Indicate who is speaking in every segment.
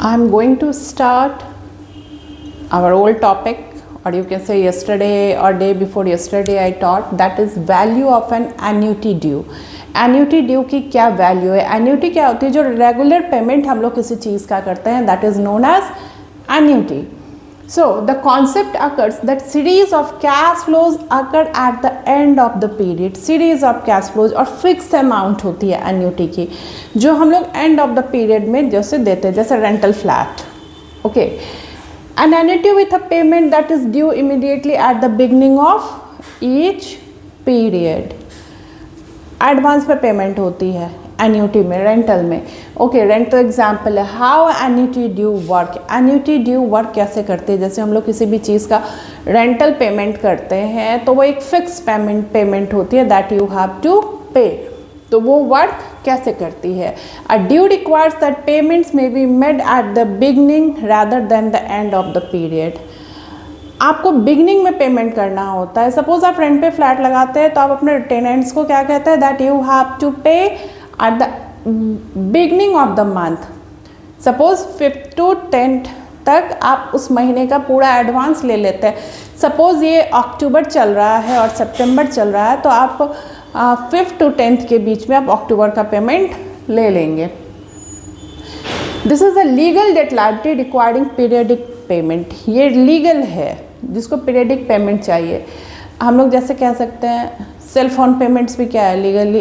Speaker 1: I'm going to start our old topic, or you can say yesterday or day before yesterday I taught, that is value of an annuity due. Annuity due की क्या value है? Annuity क्या होती है? जो regular payment हम लोग किसी चीज़ का करते हैं, that is known as annuity. So the concept occurs that series of cash flows occur at the end of the period. Series of cash flows और fixed amount होती है annuity की, जो हम लोग end of the period में जैसे देते हैं, जैसे rental flat. Okay. An annuity with a payment that is due immediately at the beginning of each period. Advance पे पेमेंट होती है एन्यूटी में, रेंटल में. ओके, रेंटल एग्जाम्पल है. How annuity due work? Annuity due work कैसे करते हैं? जैसे हम लोग किसी भी चीज़ का रेंटल पेमेंट करते हैं तो वो एक फिक्स पेमेंट होती है, दैट यू हैव टू पे. तो वो वर्क कैसे करती है? A due requires that payments may be made at the beginning rather than the end of the period. आपको बिगनिंग में पेमेंट करना होता है. सपोज आप रेंट पे फ्लैट लगाते हैं तो आप अपने टेनेंट्स को क्या कहते हैं? दैट यू हैव टू पे eight the beginning of the month. Suppose 5th to 10th तक आप उस महीने का पूरा एडवांस ले लेते हैं. सपोज ये अक्टूबर चल रहा है और सितंबर चल रहा है, तो आप 5th to 10th के बीच में आप अक्टूबर का पेमेंट ले लेंगे. This is a legal debt liability requiring periodic payment. ये लीगल है जिसको पीरियडिक पेमेंट चाहिए. हम लोग जैसे कह सकते हैं सेल फोन पेमेंट्स भी क्या है, लीगली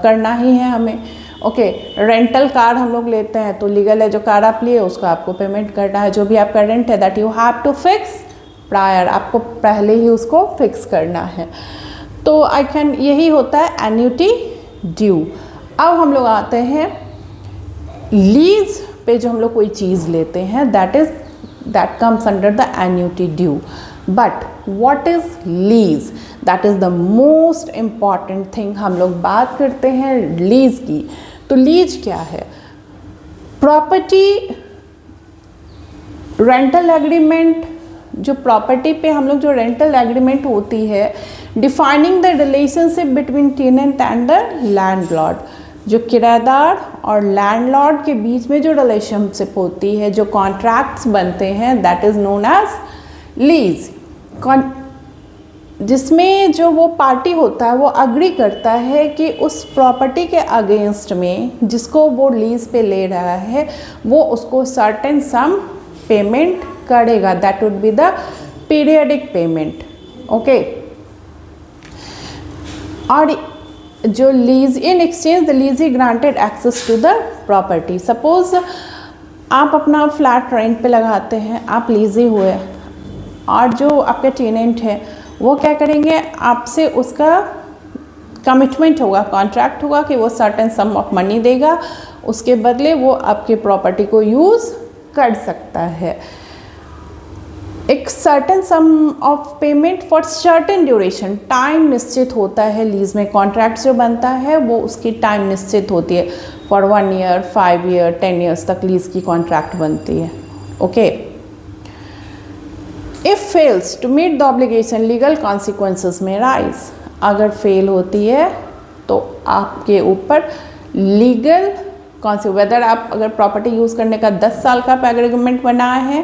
Speaker 1: करना ही है हमें. ओके, रेंटल कार हम लोग लेते हैं तो लीगल है, जो कार आप लिए उसका आपको पेमेंट करना है. जो भी आपका रेंट है that you have to fix prior, आपको पहले ही उसको फिक्स करना है. तो यही होता है एन्यूटी ड्यू. अब हम लोग आते हैं लीज पे. जो हम लोग कोई चीज़ लेते हैं that comes under the annuity due. But what is lease? That is the most important thing. हम लोग बात करते हैं लीज की. तो लीज क्या है? Property rental agreement. जो प्रॉपर्टी पे हम लोग जो रेंटल एग्रीमेंट होती है, defining the relationship between tenant and the landlord. जो किराएदार और लैंडलॉर्ड के बीच में जो रिलेशनशिप होती है, जो कॉन्ट्रैक्ट्स बनते हैं, that is known as lease. जिसमें जो वो पार्टी होता है वो अग्री करता है कि उस प्रॉपर्टी के अगेंस्ट में जिसको वो लीज पे ले रहा है वो उसको सर्टेन सम पेमेंट करेगा. That would be the periodic payment. Okay. और जो lease in exchange the lessee granted access to the property. Suppose आप अपना फ्लैट रेंट पे लगाते हैं, आप लीजी हुए, और जो आपके टेनेंट है वो क्या करेंगे, आपसे उसका कमिटमेंट होगा, कॉन्ट्रैक्ट होगा कि वो सर्टेन सम ऑफ मनी देगा, उसके बदले वो आपकी प्रॉपर्टी को यूज़ कर सकता है. एक certain some of payment for certain duration. Time निश्चित होता है लीज में. कॉन्ट्रैक्ट जो बनता है वो उसकी टाइम निश्चित होती है. फॉर 1 year, 5 year, 10 years तक लीज की कॉन्ट्रैक्ट बनती है. Okay. If fails to meet the obligation legal consequences में राइज. अगर फेल होती है तो आपके ऊपर लीगल वेदर आप अगर प्रॉपर्टी यूज़ करने का 10 साल का एग्रीमेंट बनाया है,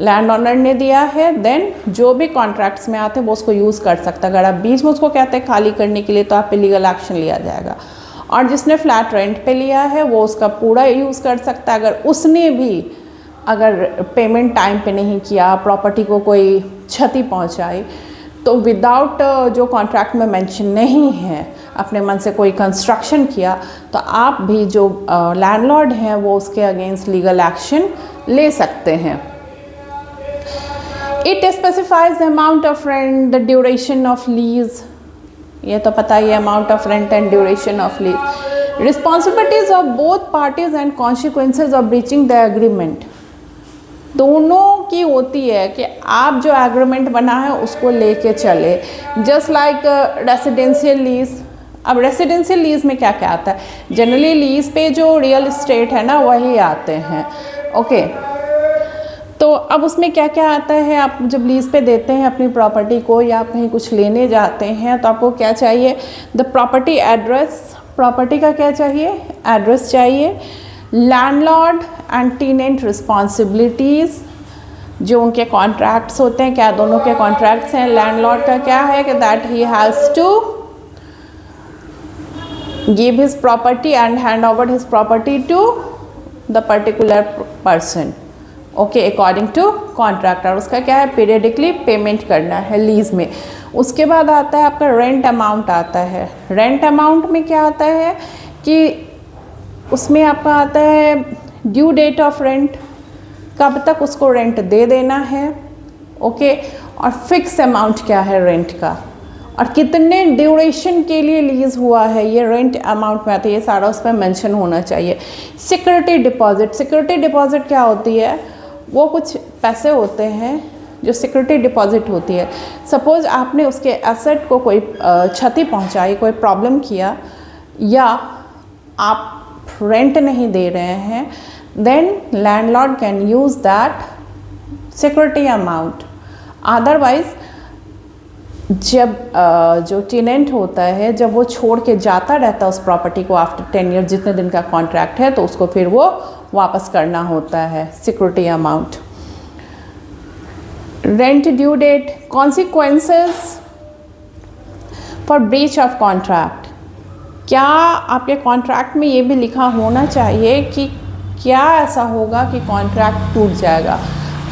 Speaker 1: लैंड ऑनर ने दिया है, देन जो भी कॉन्ट्रैक्ट्स में आते हैं वो उसको यूज़ कर सकता है. अगर आप बीच में उसको कहते हैं खाली करने के लिए तो आप पे लीगल एक्शन लिया जाएगा. और जिसने फ्लैट रेंट पे लिया है वो उसका पूरा यूज़ कर सकता है. अगर उसने भी अगर पेमेंट टाइम पे नहीं किया, प्रॉपर्टी को कोई क्षति पहुंचाई, तो विदाउट जो कॉन्ट्रैक्ट में मेंशन नहीं है, अपने मन से कोई कंस्ट्रक्शन किया, तो आप भी जो लैंडलॉर्ड हैं वो उसके अगेंस्ट लीगल एक्शन ले सकते हैं. It specifies the amount of rent, the duration of lease. ये तो पता ही है, amount of rent and duration of lease. Responsibilities of both parties and consequences of breaching the agreement. दोनों की होती है कि आप जो एग्रीमेंट बना है उसको लेके चले. Just like residential lease. अब रेसिडेंशियल लीज में क्या क्या आता है? जनरली लीज पे जो रियल इस्टेट है ना वही आते हैं. ओके. तो अब उसमें क्या क्या आता है? आप जब लीज पे देते हैं अपनी प्रॉपर्टी को या आप कहीं कुछ लेने जाते हैं तो आपको क्या चाहिए? The property address. प्रॉपर्टी का क्या चाहिए? एड्रेस चाहिए. लैंडलॉर्ड एंड टेनेंट रिस्पॉन्सिबिलिटीज़, जो उनके कॉन्ट्रैक्ट्स होते हैं, क्या दोनों के कॉन्ट्रैक्ट्स हैं। लैंडलॉर्ड का क्या है कि that he has to give his property and hand over his property to the particular person, okay, according to contract. और उसका क्या है, पीरियडिकली पेमेंट करना है लीज में। उसके बाद आता है आपका रेंट अमाउंट आता है। रेंट अमाउंट में क्या आता है कि उसमें आपका आता है ड्यू डेट ऑफ रेंट, कब तक उसको रेंट दे देना है, ओके, और फिक्स अमाउंट क्या है रेंट का, और कितने ड्यूरेशन के लिए लीज हुआ है, ये रेंट अमाउंट में आता है। ये सारा उस पर मेंशन होना चाहिए। सिक्योरिटी डिपॉजिट, सिक्योरिटी डिपॉजिट क्या होती है, वो कुछ पैसे होते हैं जो सिक्योरिटी डिपॉजिट होती है। सपोज़ आपने उसके एसेट को कोई क्षति पहुंचाई, कोई प्रॉब्लम किया, या आप रेंट नहीं दे रहे हैं, then landlord can use that security amount. Otherwise जब जो टेनेंट होता है, जब वो छोड़ के जाता रहता है उस प्रॉपर्टी को आफ्टर 10 ईयर, जितने दिन का कॉन्ट्रैक्ट है, तो उसको फिर वो वापस करना होता है security amount. Rent due date, consequences for breach of contract. क्या आपके कॉन्ट्रैक्ट में ये भी लिखा होना चाहिए कि क्या ऐसा होगा कि कॉन्ट्रैक्ट टूट जाएगा।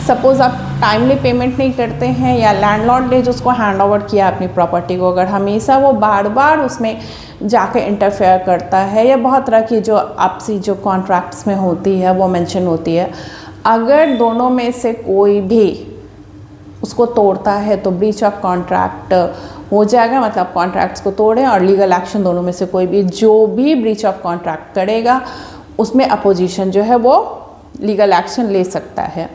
Speaker 1: सपोज़ आप टाइमली पेमेंट नहीं करते हैं, या लैंडलॉर्ड ने जो उसको हैंड ओवर किया अपनी प्रॉपर्टी को, अगर हमेशा वो बार बार उसमें जाके इंटरफेयर करता है, या बहुत तरह की जो आपसी जो कॉन्ट्रैक्ट्स में होती है वो मेंशन होती है, अगर दोनों में से कोई भी उसको तोड़ता है तो ब्रीच ऑफ कॉन्ट्रैक्ट हो जाएगा। मतलब कॉन्ट्रैक्ट्स को तोड़ें और लीगल एक्शन दोनों में से कोई भी जो भी ब्रीच ऑफ कॉन्ट्रैक्ट करेगा उसमें अपोजिशन जो है वो लीगल एक्शन ले सकता है।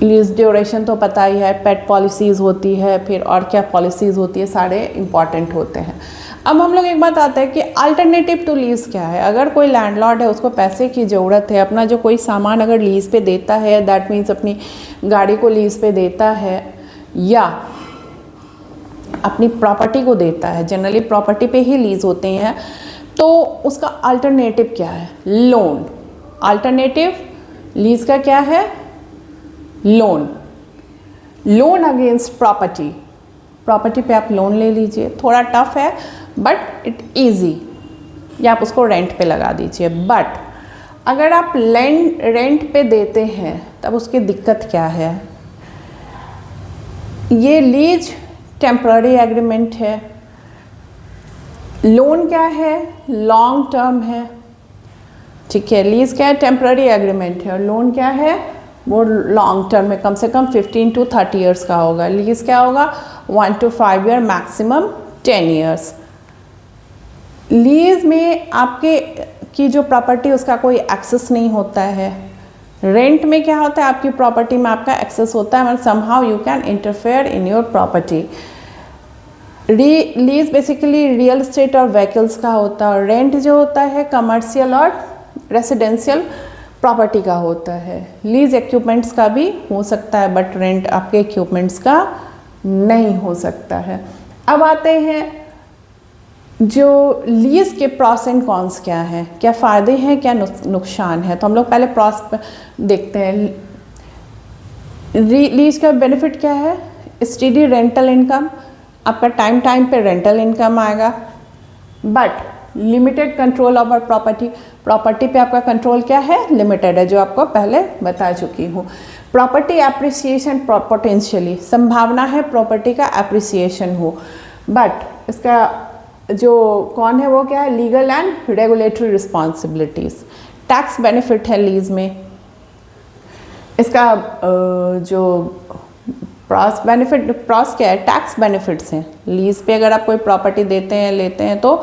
Speaker 1: लीज ड्यूरेशन तो पता ही है, पेट पॉलिसीज़ होती है, फिर और क्या पॉलिसीज़ होती है, सारे इंपॉर्टेंट होते हैं। अब हम लोग एक बात आता है कि अल्टरनेटिव टू लीज़ क्या है। अगर कोई लैंडलॉर्ड है, उसको पैसे की ज़रूरत है, अपना जो कोई सामान अगर लीज़ पे देता है, दैट मीन्स अपनी गाड़ी को लीज़ पे देता है, या अपनी प्रॉपर्टी को देता है, जनरली प्रॉपर्टी पे ही लीज़ होते हैं, तो उसका अल्टरनेटिव क्या है, लोन। अल्टरनेटिव लीज़ का क्या है, loan. Loan against property, property पे आप लोन ले लीजिए, थोड़ा टफ है बट इट इजी, या आप उसको रेंट पे लगा दीजिए। बट अगर आप रेंट पे देते हैं तब उसकी दिक्कत क्या है, ये लीज टेम्पररी एग्रीमेंट है, लोन क्या है, लॉन्ग टर्म है, ठीक है। लीज क्या है, टेम्पररी एग्रीमेंट है, और लोन क्या है, वो लॉन्ग टर्म में कम से कम 15 to 30 ईयर्स का होगा। लीज क्या होगा, 1 to 5 year, maximum 10 years. Lease में आपके की जो प्रॉपर्टी उसका कोई एक्सेस नहीं होता है। रेंट में क्या होता है, आपकी प्रॉपर्टी में आपका एक्सेस होता है, मतलब somehow you can interfere in your property. Lease basically real estate और व्हीकल्स का होता है, और रेंट जो होता है कमर्शियल और रेसिडेंशियल प्रॉपर्टी का होता है। लीज इक्विपमेंट्स का भी हो सकता है, बट रेंट आपके इक्विपमेंट्स का नहीं हो सकता है। अब आते हैं जो लीज के प्रॉस एंड कॉन्स क्या हैं, क्या फ़ायदे हैं, क्या नुकसान है। तो हम लोग पहले प्रॉस देखते हैं। लीज का बेनिफिट क्या है, स्टेडी रेंटल इनकम, आपका टाइम पे रेंटल इनकम आएगा, but limited control over property, property पे आपका कंट्रोल क्या है, लिमिटेड है, जो आपको पहले बता चुकी हूँ। प्रॉपर्टी एप्रिसिएशन पोटेंशियली, संभावना है प्रॉपर्टी का एप्रिसिएशन हो, बट इसका जो कौन है वो क्या है, legal and regulatory responsibilities. Tax benefit है लीज में, इसका जो प्रॉस बेनिफिट, प्रॉस क्या है, टैक्स बेनिफिट्स हैं। लीज पे अगर आप कोई प्रॉपर्टी देते हैं, लेते हैं, तो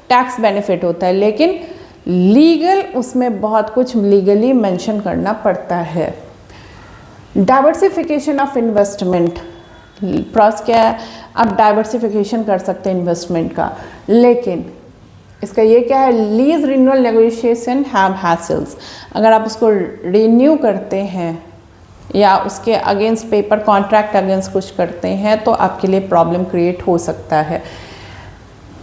Speaker 1: टैक्स बेनिफिट होता है, लेकिन लीगल उसमें बहुत कुछ लीगली मेंशन करना पड़ता है। डाइवर्सिफिकेशन ऑफ इन्वेस्टमेंट, प्रॉस क्या है, आप डाइवर्सिफिकेशन कर सकते हैं इन्वेस्टमेंट का, लेकिन इसका ये क्या है, lease renewal negotiation have hassles. अगर आप उसको रिन्यू करते हैं या उसके अगेंस्ट पेपर कॉन्ट्रैक्ट अगेंस्ट कुछ करते हैं, तो आपके लिए प्रॉब्लम क्रिएट हो सकता है।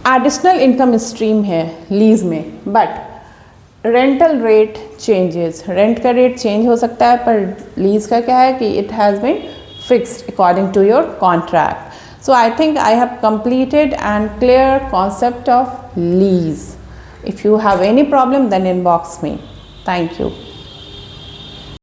Speaker 1: एडिशनल इनकम स्ट्रीम है लीज में, but rental rate changes, rent का रेट चेंज हो सकता है, पर लीज का क्या है कि it has been fixed according to your contract. So I think I have completed and clear concept of lease. If you have any problem, then inbox me. Thank you.